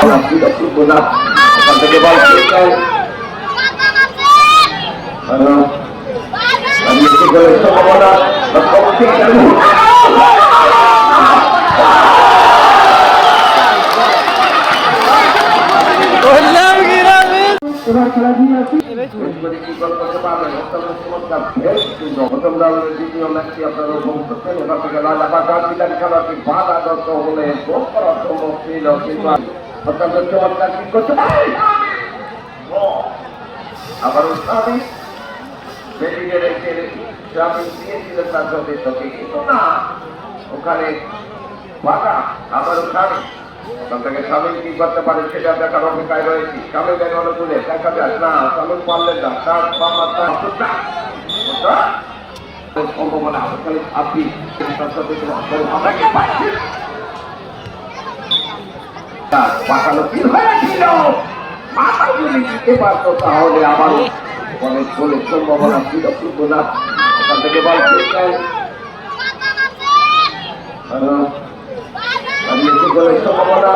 সম্ভাবনা ছিল কিন্তু না, ওখান থেকে বল সম্ভাবনা দ্বিতীয় ম্যাচটি আপনারা উপভোগ করছেন। এবার থেকে খেলাটি বাধাগ্রস্ত হলে গোল করা সম্ভব ছিল, কিন্তু অত্যন্ত চমৎকার কি করতে আবারও স্বামী বেরিয়ে রেখে স্বামী দিয়েছিলেন তার সদস্যকে, কিন্তু না, ওখানে বাধা আবারও স্বামী। ওখান থেকে স্বামী কি করতে পারে সেটা দেখার অপেক্ষায় রয়েছি। স্বামী বেরোনো তুলে দেখা যায় না, স্বামী পারলেন না, তার সম্ভাবনা আপনি পাঠানো কি হয়েছিল, মাথা যদি দিতে পারতো তাহলে আবারও অনেক গোলের সম্ভাবনা ছিল, কিন্তু না, ওখান থেকে বল সম্ভাবনা